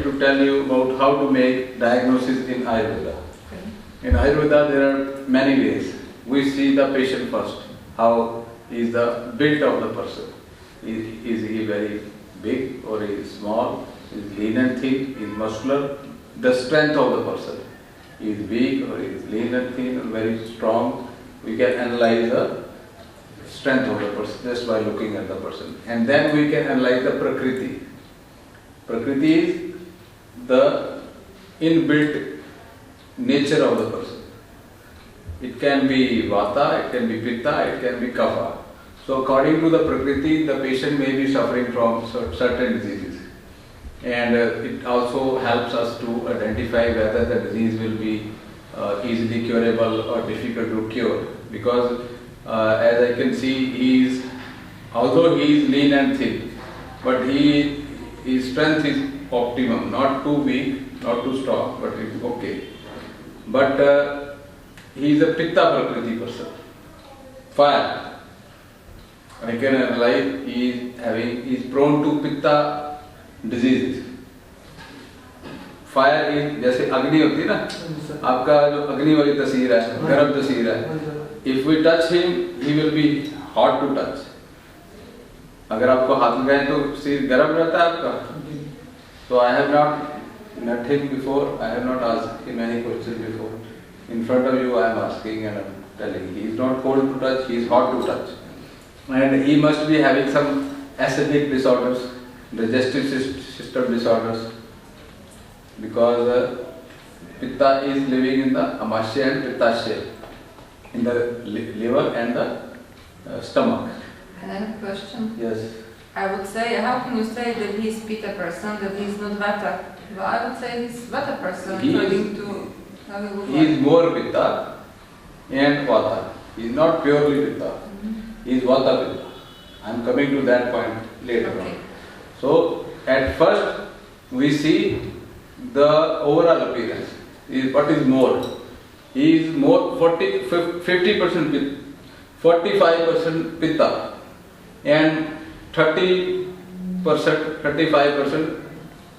like to tell you about how to make diagnosis in Ayurveda. Okay. In Ayurveda there are many ways. We see the patient first. How is the build of the person? Is he very big or is he small? Is lean and thin? Is muscular? The strength of the person. Is weak or is lean and thin or very strong? We can analyze the strength of the person just by looking at the person. And then we can analyze the Prakriti. Prakriti is the inbuilt nature of the person. It can be Vata, it can be Pitta, it can be Kapha. So according to the Prakriti, the patient may be suffering from certain diseases. And it also helps us to identify whether the disease will be easily curable or difficult to cure. Because as I can see, although he is lean and thin, but his strength is optimum, not too weak, not too strong, but it's okay. But he is a Pitta Prakriti person, fire. I can analyze he is prone to Pitta diseases. Fire is जैसे अग्नि होती है ना, आपका जो अग्नि वाली तस्वीर है, गर्म तस्वीर है. If we touch him he will be hot to touch. अगर आपको हाथ लगाएं तो सिर गर्म रहता है आपका. So I have not met him before, I have not asked him any question before. In front of you I am asking and I am telling. He is not cold to touch, he is hot to touch. And he must be having some acidic disorders, digestive system disorders. Because Pitta is living in the Amasya and Pittasya, in the liver and the stomach. I have a question. Yes. I would say, how can you say that he is Pitta person, that he is not Vata? Well, I would say he is Vata person, according to how he would He is more Pitta and Vata. He is not purely Pitta. He is Vata Pitta. I am coming to that point later on. So, at first, we see the overall appearance. What is more? He is more 50% Pitta, 45% Pitta, and 30%, 35%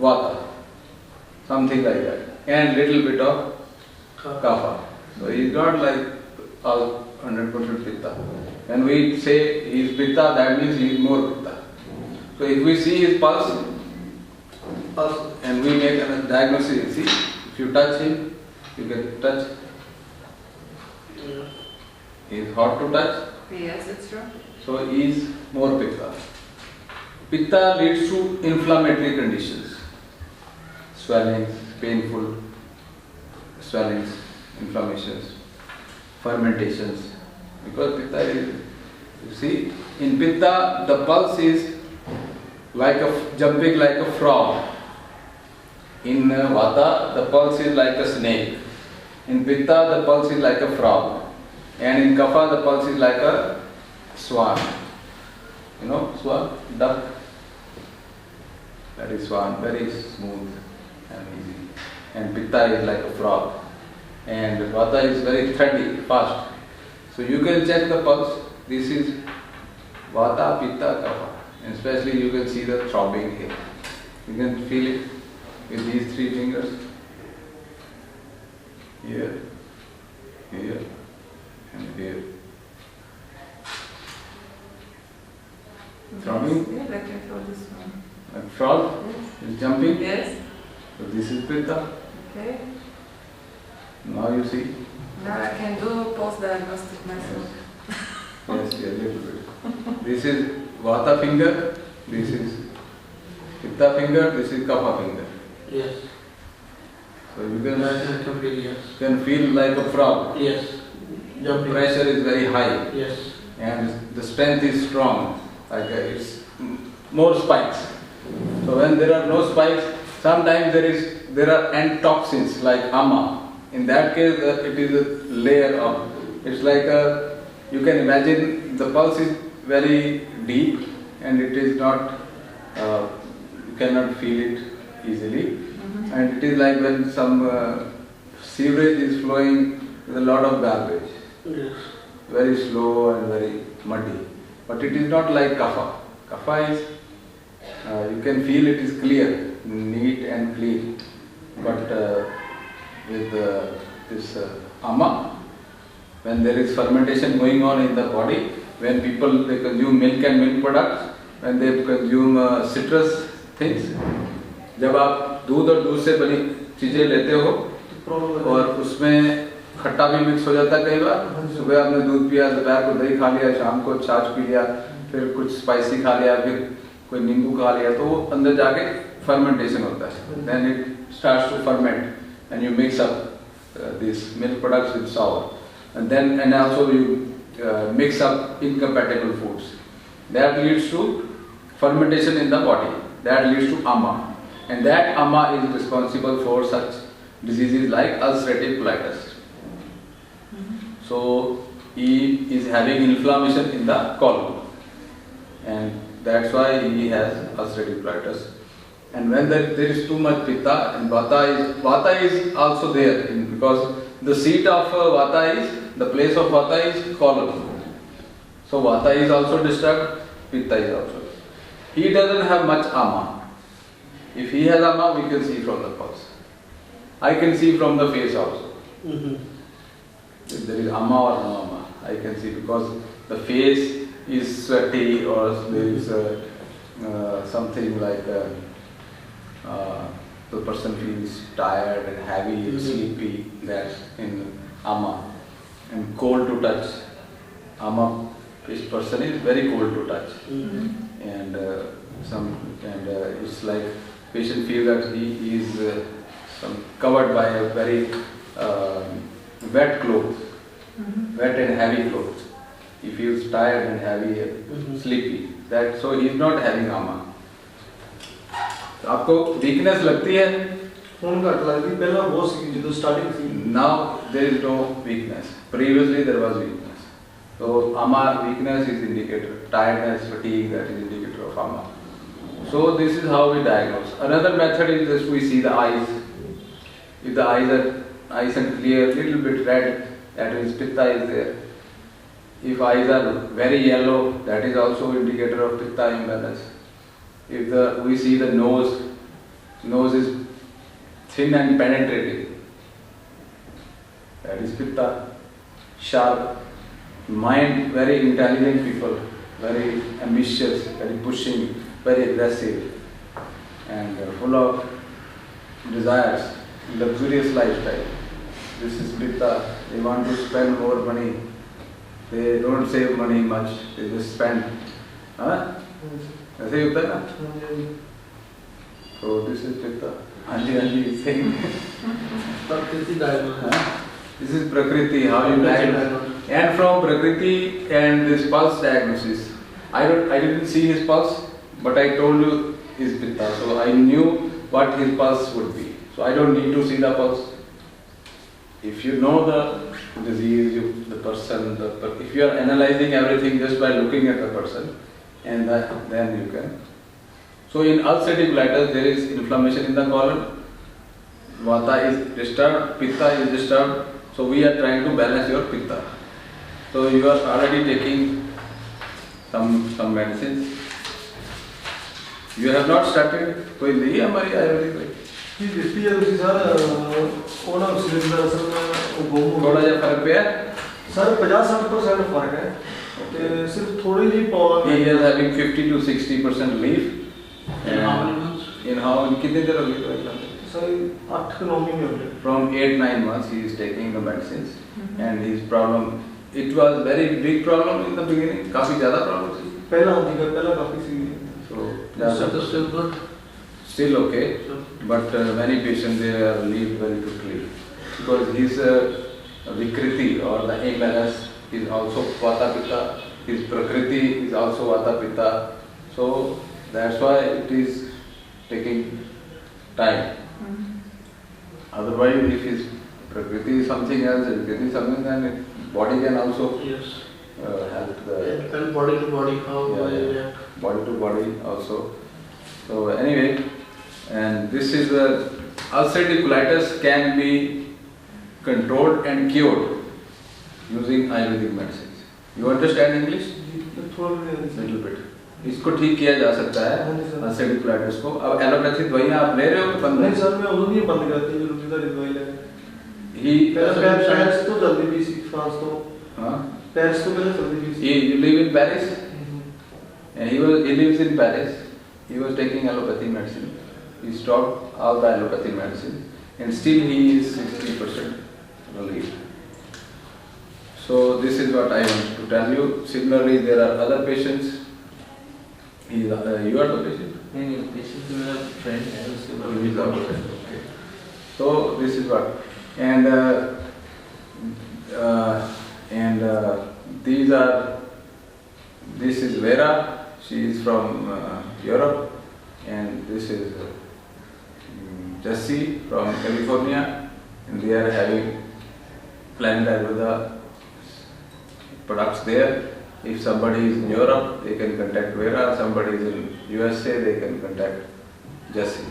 Vata, something like that, and little bit of Kapha. So he is not like all 100% Pitta. When we say he is Pitta, that means he is more Pitta. So if we see his pulse, and we make a diagnosis, see, if you touch him, you can touch. He is hot to touch. Yes, it's true. So he is more Pitta. Pitta leads to inflammatory conditions, swellings, painful swellings, inflammations, fermentations. Because Pitta is, you see, in Pitta the pulse is jumping like a frog. In Vata the pulse is like a snake. In Pitta the pulse is like a frog. And in Kapha the pulse is like a swan. You know swan? Duck. That is swan, very smooth and easy. And Pitta is like a frog. And Vata is very thready, fast. So you can check the pulse. This is Vata, Pitta, Kapha. And especially you can see the throbbing here. You can feel it with these three fingers. Here, here, and here. Throbbing? Yeah, like I feel this one. Like frog? Yes. Is jumping? Yes. So this is Pitta. Okay. Now you see? Now I can do post-diagnostic myself. Yes, a little bit. This is Vata finger, this is Pitta finger, this is Kapha finger. Yes. So you Completely, yes. can feel like a frog. Yes. The Jumping. pressure is very high. Yes. And the strength is strong. Like it's more spikes. So when there are no spikes, sometimes there are antitoxins like ama. In that case, it is a layer of. It's like you can imagine the pulse is very deep and it is not. You cannot feel it easily. And it is like when some sewage is flowing with a lot of garbage. Yes. Very slow and very muddy. But it is not like Kapha. Kapha is, you can feel it is clear. neat and clean. But with this ama, when there is fermentation going on in the body, when people they consume milk and milk products, when they consume citrus things, जब आप दूध और दूध से बनी चीजें लेते हो और उसमें खट्टा भी मिक्स हो जाता है कई बार, सुबह आपने दूध पिया, दोपहर को दही खा लिया, शाम को छाछ पी लिया, फिर कुछ स्पाइसी खा लिया, फिर कोई नींबू खा लिया, तो वो अंदर जाके फर्मेंटेशन होता है. Then it starts to ferment and you mix up these milk products with sour, and also you mix up incompatible foods. That leads to fermentation in the body. That leads to ama, and that ama is responsible for such diseases like ulcerative colitis. So he is having inflammation in the colon, and that's why he has ulcerative colitis. And when there is too much pitta, and vata is also there, because the seat of vata is, the place of vata is colon. So vata is also disturbed, pitta is also. He doesn't have much ama. If he has ama, we can see from the pulse. I can see from the face also. If there is ama or no ama, I can see, because the face is sweaty, or there is something like the person feels tired and heavy and sleepy. That's in ama. And cold to touch. Ama, this person is very cold to touch. And it's like patient feels that he is covered by a very wet cloth, wet and heavy cloth. He feels tired and heavy, sleepy. So he is not having ama. आपको weakness लगती है? Now there is no weakness. Previously there was weakness. So ama, weakness is indicator. Tiredness, fatigue, that is indicator of ama. So this is how we diagnose. Another method is just we see the eyes. If the eyes are nice and clear, little bit red, that means pitta is there. If eyes are very yellow, that is also indicator of pitta imbalance. If we see the nose is thin and penetrating, that is pitta. Sharp, mind, very intelligent people, very ambitious, very pushing, very aggressive, and full of desires, luxurious lifestyle. This is pitta. They want to spend more money. They don't save money much. They just spend. ऐसे ही होता है ना? So this is pitta. Anji is saying. Prakriti diagnosis. This is prakriti. How you diagnose? And from prakriti and this pulse diagnosis, I didn't see his pulse, but I told you his pitta. So I knew what his pulse would be. So I don't need to see the pulse. If you know the disease, the person, if you are analyzing everything just by looking at the person, and then you can. So in ulcerative colitis, there is inflammation in the colon. Vata is disturbed, pitta is disturbed. So we are trying to balance your pitta. So you are already taking some medicines. You have not started. कोई नहीं है हमारी आयुर्वेदिक में? जी देखती है उसी sir ओना सिर में असल में गोमू थोड़ा जा फर्क पे है? सर 50-60% फर्क है ते सिर्फ थोड़ी जी problem He is having 50 to 60% relief. In how many months? In how कितने देर हो गई तो सर 8-9 महीने हो गए. From 8-9 months he is taking the medicines, and his problem, it was very big problem in the beginning. काफी ज़्यादा problem थी. पहला काफी सी. So still good. Still okay, but many patients they are relieved very quickly because his vikriti or the imbalance is also vata pitta. His prakriti is also vata pitta. So that's why it is taking time. Otherwise, if his prakriti is something else, vikriti is something, then body can also help the. It depends body to body how they react. Body to body also. So anyway, and this is the ulcerative colitis can be controlled and cured using Ayurvedic medicines. You understand English? Little Little bit. इसको ठीक किया जा सकता है हाँ जी sir. Ulcerative colitis को। अब allopathy दवाइयाँ आप ले रहे हो कि बंद नहीं सर, मैं उਦੋਂ नहीं बंद करती जो रुचि दवाई ले ही पेरिस तो चलती भी सी, फ्रांस तो हाँ पेरिस तो पहले चलती भी सी। you live in Paris and he lives in Paris. He was taking allopathy medicine. He stopped all the allopathy medicine and still he is 60% relieved. So this is what I want to tell you. Similarly, there are other patients. You are the patient? नहीं patient तो मेरा friend है उसके You बारे is the में patient. Okay. So this is what, and these are. This is Vera. She is from Europe, and this is Jessie from California, and they are having Planet Ayurveda products there. If somebody is in Europe, they can contact Vera. Somebody is in USA, they can contact Jessie.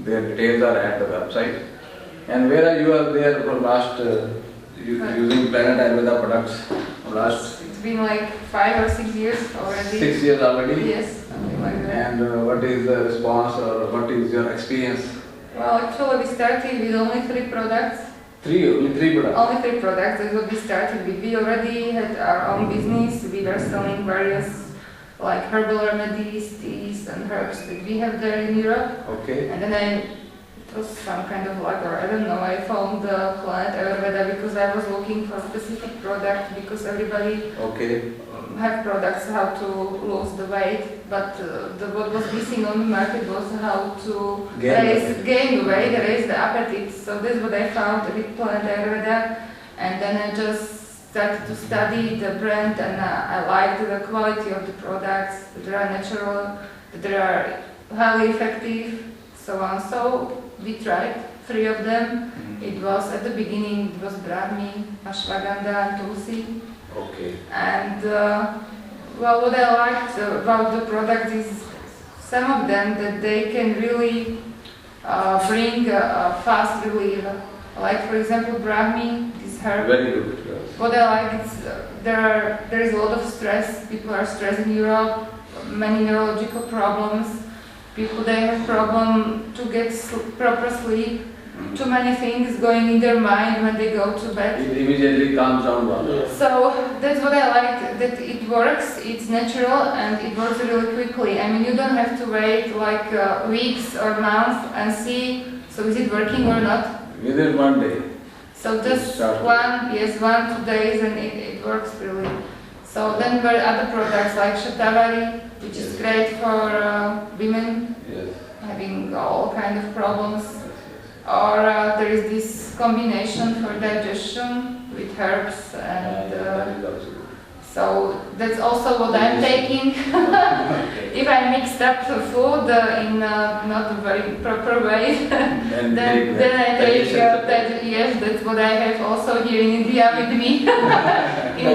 Their details are at the website. And Vera, you are there for last using Planet Ayurveda products for last It's been like 5 or 6 years already. 6 years already. Yes, something like that. And what is the response or what is your experience? Well, actually we started with only 3 products. Only three products. Only 3 products, that's what we started with. We already had our own business. We were selling various like herbal remedies, teas and herbs that we have there in Europe. Okay. And then it was some kind of luck, or I don't know, I found the Planet Ayurveda because I was looking for a specific product because everybody Okay. have products how to lose the weight, but what was missing on the market was how to gain the weight, raise the appetite. So that's what I found with Planet Ayurveda, and then I just started to study the brand, and I liked the quality of the products, that they are natural, that they are highly effective, so on. So we tried 3 of them. It was at the beginning, it was Brahmi, Ashwagandha and Tulsi. Okay. And well, what I liked about the product is some of them that they can really bring a fast relief. Like for example, Brahmi, this herb. Very good. Yes. What I like is there is a lot of stress. People are stressed in Europe. Many neurological problems. People they have problem to get proper sleep. Too many things going in their mind when they go to bed. It immediately calms down one. So that's what I like, that it works, it's natural and it works really quickly. I mean, you don't have to wait like weeks or months and see, so is it working or not? Within one day. So just 1-2 days and it works really. So then there are other products like Shatavari, which is great for women Yes. having all kind of problems. Or there is this combination for digestion with herbs and that is also good. so that's also what I'm taking. If I mixed up the food in not a very proper way, then I take that. Yes, that's what I have also here in India with me. in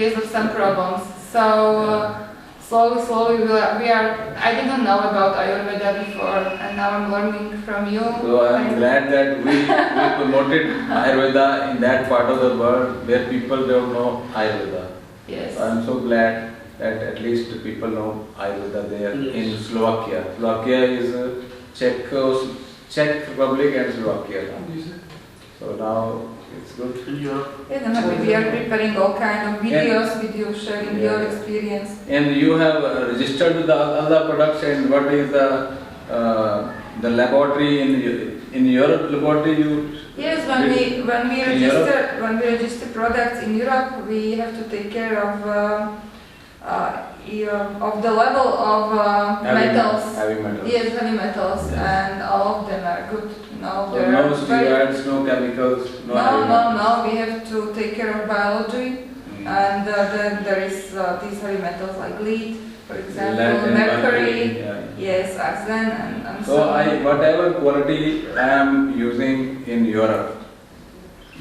case of some problems. So slowly we are. I didn't know about Ayurveda before, and now I'm learning from you. So I am glad that we promoted Ayurveda in that part of the world where people don't know Ayurveda. Yes. I am so glad that at least people know Ayurveda there in Slovakia. Slovakia is Czech Republic and Slovakia. So now it's good. Yes, and we are preparing all kind of videos with you, sharing your experience. And you have registered with the other products, and what is the laboratory in Europe laboratory you? Yes, when we register products in Europe, we have to take care of the level of metals. Heavy metals. Yes, heavy metals, and all of them are good. No, So no steroids, no chemicals, no. We have to take care of biology, and then there is these heavy metals like lead, for example, mercury, yes, arsen, and so whatever quality I am using in Europe,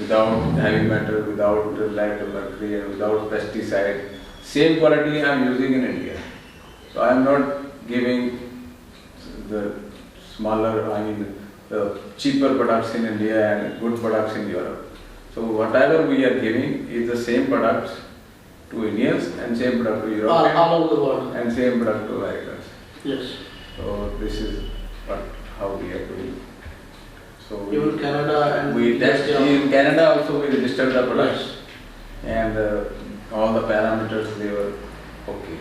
without heavy metal, without lead, mercury, and without pesticide, same quality I am using in India. So I am not giving the smaller, the cheaper products in India and good products in Europe. So whatever we are giving is the same products to Indians and same product to all Europeans over the world. and same product to Americans. Yes. So this is how we are doing. So Even Canada and we test USA. in Canada also. We registered the products Yes. and all the parameters they were okay.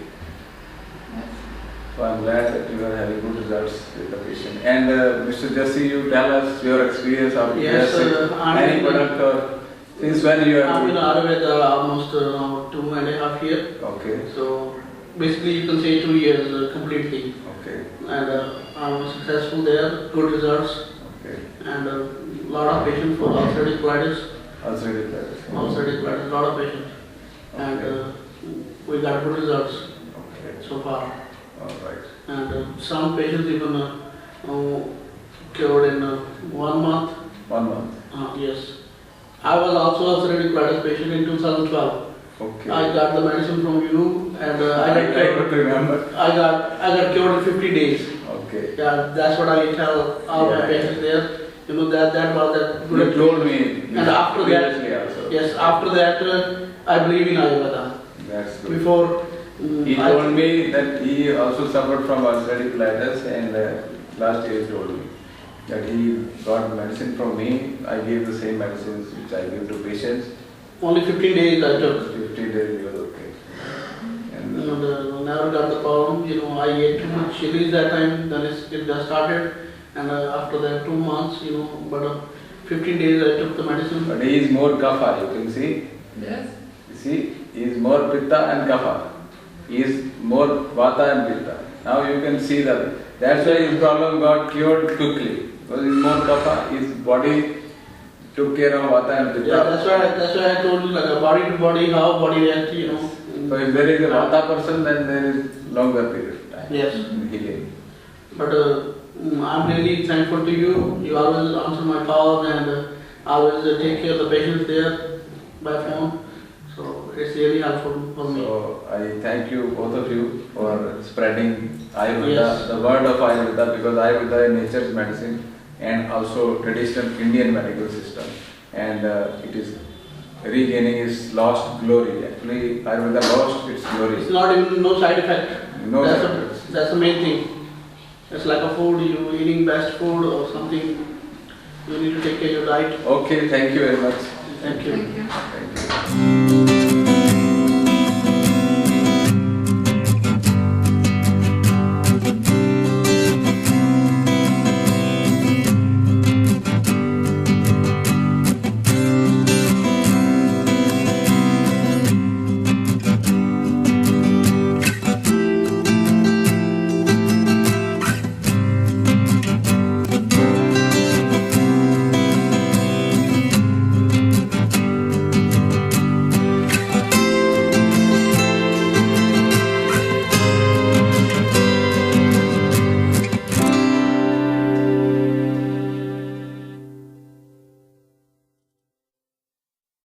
So I'm glad that you are having good results with the patient. And Mr. Jassi, you tell us your experience of Yes, any product or since when you I'm in are Ayurveda almost 2.5 years. okay, So basically you can say 2 years completely. okay, And I'm successful there, good results, okay. and a lot of patients for ulcerative colitis. Ulcerative colitis. Lot of patients. And we got good results Okay, so far. all right. And some patients even cured in 1 month. 1 month. Yes. I was also ulcerative colitis patient in 2012. Okay. I got the medicine from you, and I got I cured. don't remember. I got cured in 50 days. Okay. Yeah, that's what I tell all my Yeah. patients there. You know that was that good. You told me And after that, previously also. yes, after that, I believe in Ayurveda. That's good. Before, He I- told me that he also suffered from ulcerative colitis and last year he told me that he got medicine from me. I gave the same medicines which I give to patients. only 15 days I took. 50 days he was okay. And And never got the problem. You know, I ate too much chilies that time. Then it got started, and after that 2 months, you know, but 15 days I took the medicine. but he is more kapha, you can see. Yes. You see, he is more pitta and kapha. He is more vata and pitta. Now you can see that. That's why his problem got cured quickly. Because he is more kapha, his body took care of vata and pitta. Yeah, that's why I told you, like a body to body, how body reacts, you know. So if there is a vata person, then there is longer period of time Yes. in healing. But I'm really thankful to you. You always answer my calls and always take care of the patients there by phone. So it's really helpful for me. So I thank you, both of you, for spreading Ayurveda, Yes. the word of Ayurveda, because Ayurveda is nature's medicine and also traditional Indian medical system. And it is regaining its lost glory. Actually, Ayurveda lost its glory. It's not even no side effect. No that's, side effects. that's the main thing. It's like a food, you eating best food or something. You need to take care of your diet. Okay, thank you very much. Thank you. Thank you. Thank you.